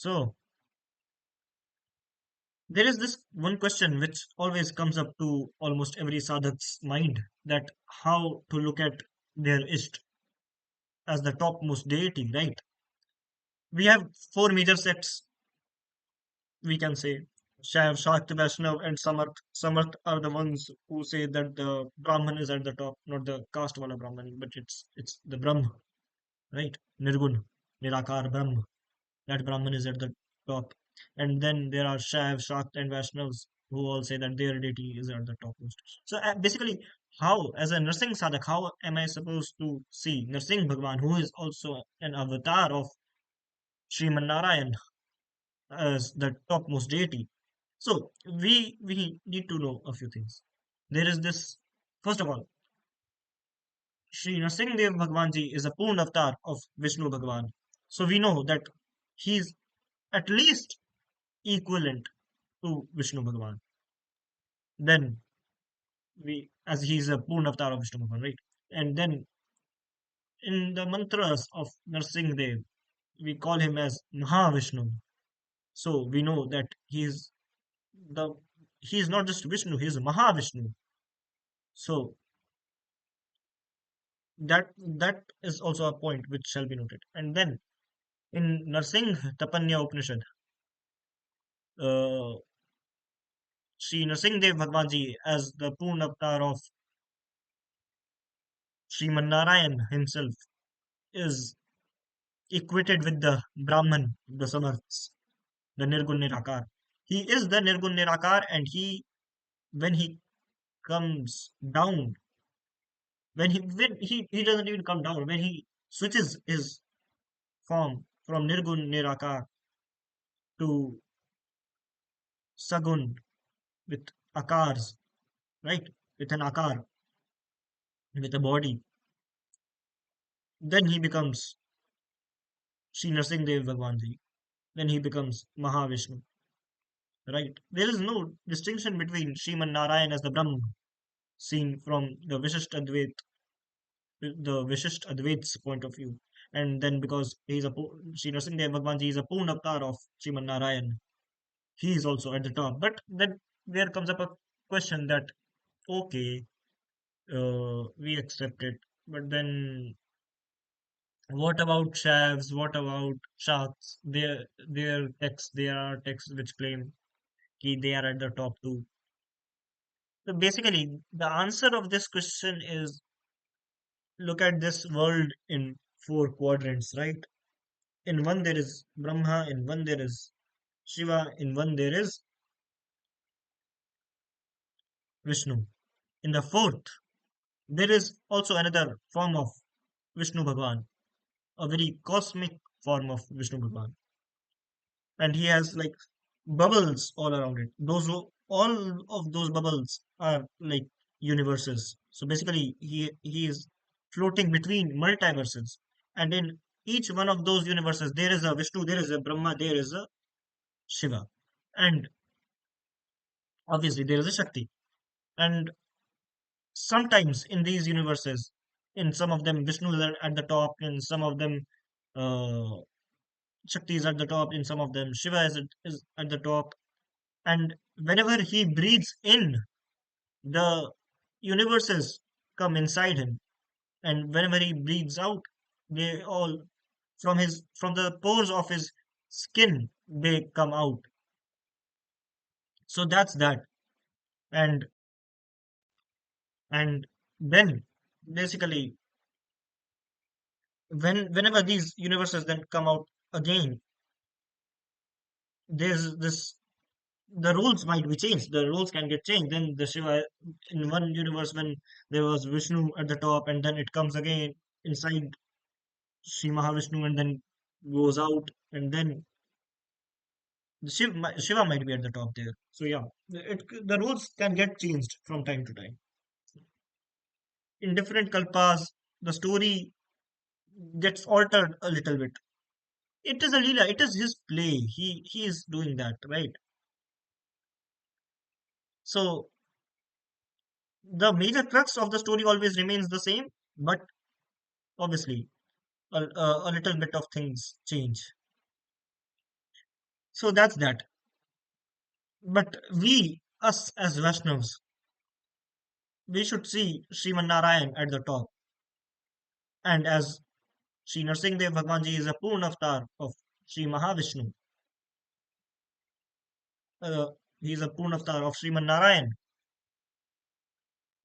So there is this one question which always comes up to almost every sadhak's mind, that how to look at their Isht as the topmost deity, right? We have four major sects, we can say. Shiv, Shakti, Vaishnav, and Samarth. Samarth are the ones who say that the Brahman is at the top, not the caste wala Brahman, but it's the Brahm, right? Nirgun, Nirakar Brahm. That Brahman is at the top. And then there are Shiv, Shakti, and Vaishnavas who all say that their deity is at the topmost. So basically, how, as a Narsingh sadhak, how am I supposed to see Narsingh Bhagwan, who is also an avatar of Sri Narayan, as the topmost deity? So we need to know a few things. There is this, first of all, Shri NarsinghDev Bhagwan Ji is a Purna avatar of Vishnu Bhagwan. So we know that he's at least equivalent to Vishnu Bhagwan. Then as he's a Purna avatar of Vishnu Bhagwan, right? And then in the mantras of NarsinghDev, we call him as Mahavishnu. So we know that the he's not just Vishnu, he's Mahavishnu. So that is also a point which shall be noted. And then in Narsingh Tapanya Upanishad, uh, Sri Narsingh Bhagwan Ji as the Purna avatar of Sriman Narayan himself is equated with the Brahman, the Samarths, the Nirgun Nirakar. He is the Nirgun Nirakar, and when he comes down, when he doesn't even come down, when he switches his form from Nirgun Nirakar to Sagun with Akars, right? With an Akar, with a body, then he becomes Sri Narsingh Bhagwan Ji. Then he becomes Mahavishnu, right? There is no distinction between Sriman Narayan as the Brahma, seen from the Vishisht Advait's point of view. And then because Sri Narsingh Bhagwan Ji is a Purna avatar of Sriman Narayan, he is also at the top. But then there comes up a question that, okay, we accept it, but then what about Shavs? What about Shaks? There are texts which claim that they are at the top too. So basically, the answer of this question is, look at this world in four quadrants, right? In one there is Brahma, in one there is Shiva, in one there is Vishnu. In the fourth, there is also another form of Vishnu Bhagwan, a very cosmic form of Vishnu Bhagwan. And he has like bubbles all around it. All of those bubbles are like universes. So basically, he is floating between multiverses, and in each one of those universes, there is a Vishnu, there is a Brahma, there is a Shiva, and obviously there is a Shakti. And sometimes in these universes, in some of them, Vishnu is at the top, in some of them, uh, Shakti is at the top, in some of them, Shiva is at the top. And whenever he breathes in, the universes come inside him, and whenever he breathes out, they all from the pores of his skin they come out. So that's that. And and then basically, whenever these universes then come out again, there's this the rules might be changed. The rules can get changed. Then the Shiva in one universe, when there was Vishnu at the top, and then it comes again inside Sri Mahavishnu, and then goes out, and then Shiva might be at the top there. So yeah, the rules can get changed from time to time. In different kalpas, the story gets altered a little bit. It is a leela. It is his play. He is doing that, right? So the major crux of the story always remains the same, but obviously a little bit of things change. So that's that. But we, us as Vaishnavas, we should see Sriman Narayan at the top. And as Sri NarsinghDev Bhagwanji is a Purna avatar of Sri Mahavishnu, uh, he is a Purna avatar of Sriman Narayan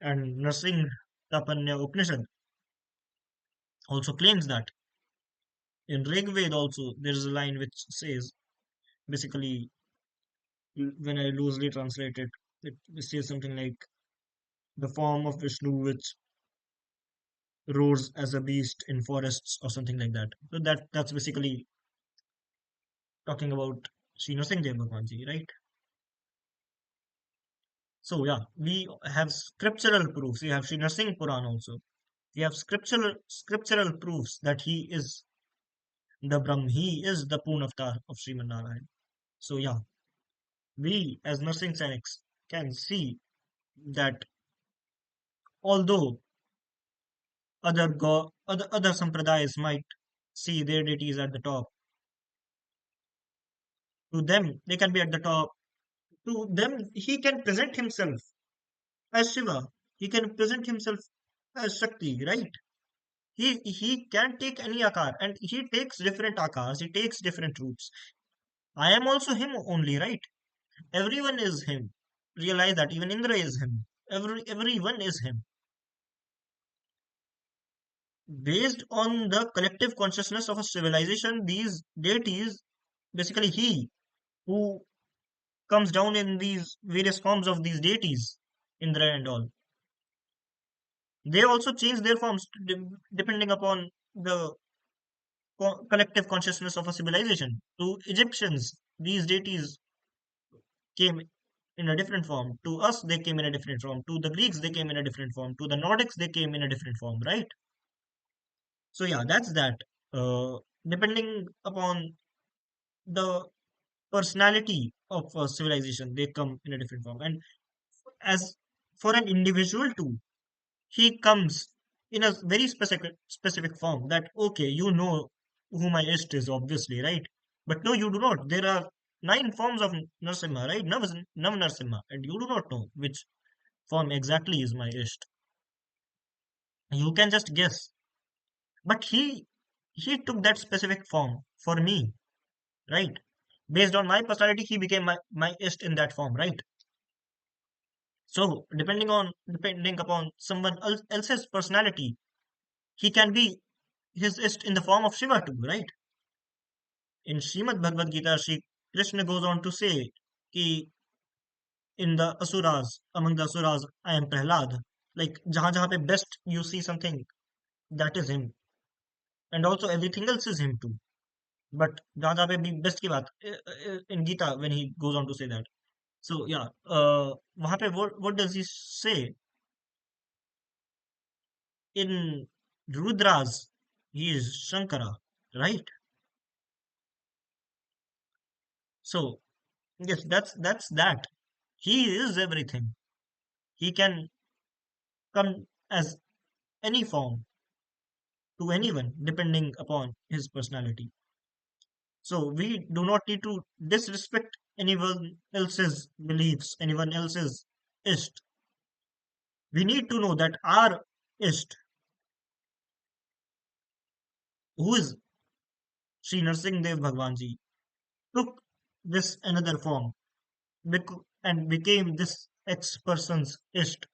and Narsingh Tapanya Upanishad also claims that. In Rig Veda also there is a line which says basically when I loosely translate it, it says something like the form of Vishnu which roars as a beast in forests or something like that. So that's basically talking about Sri Narsingh Bhagwanji, right? So yeah, we have scriptural proofs. We have Sri Narsingh Puran also. We have scriptural proofs that he is the Brahm, he is the Purna avatar of Sriman Narayan. So yeah, we as Narsingh Sainiks can see that although other sampradayas might see their deities at the top, to them they can be at the top. To them he can present himself as Shiva. He can present himself as Shakti, right? He can take any akar and he takes different akars, he takes different roots. I am also him only, right? Everyone is him. Realize that even Indra is him. Everyone is him. Based on the collective consciousness of a civilization, these deities, basically he who comes down in these various forms of these deities, Indra and all, they also change their forms depending upon the collective consciousness of a civilization. To Egyptians, these deities came in a different form. To us, they came in a different form. To the Greeks, they came in a different form. To the Nordics, they came in a different form, right? So yeah, that's that. Uh, Depending upon the personality of a civilization, they come in a different form. And as for an individual too, he comes in a very specific form. That okay, you know who my ist is, obviously, right? But no, you do not. There are nine forms of Narsimha, right? Nav Narsimha, and you do not know which form exactly is my ist. You can just guess. But he took that specific form for me, right? Based on my personality, he became my ist in that form, right? So depending upon someone else's personality, he can be his ist in the form of Shiva too, right? In Srimad Bhagavad Gita, Shri Krishna goes on to say कि in the asuras, among the asuras, I am Prahlad. Like जहाँ जहाँ पे best you see something, that is him, and also everything else is him too. But जहाँ जहाँ पे भी best की बात in Gita when he goes on to say that. So yeah, वहाँ पे what does he say in Rudras? He is Shankara, right? So yes, that's that. He is everything. He can come as any form to anyone depending upon his personality. So we do not need to disrespect anyone else's beliefs, anyone else's ist. We need to know that our ist, who is Sri Narsingh Dev Bhagwanji, took this another form and became this X person's ist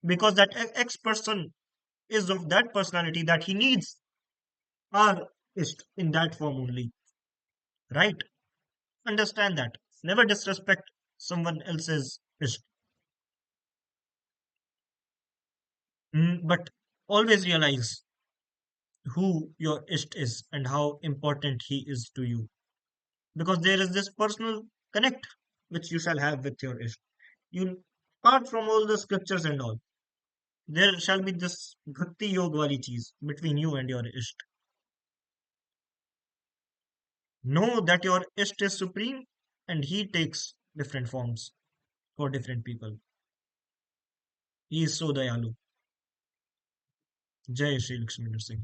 because that X person is of that personality that he needs our ist in that form only, right? Understand that. Never disrespect someone else's ist. But always realize who your ist is and how important he is to you. Because there is this personal connect which you shall have with your ist. You apart from all the scriptures and all, there shall be this bhakti yoga wali cheez between you and your ist. Know that your ist is supreme and he takes different forms for different people. He is so dayalu. Jai Shri Lakshmi Narsingh.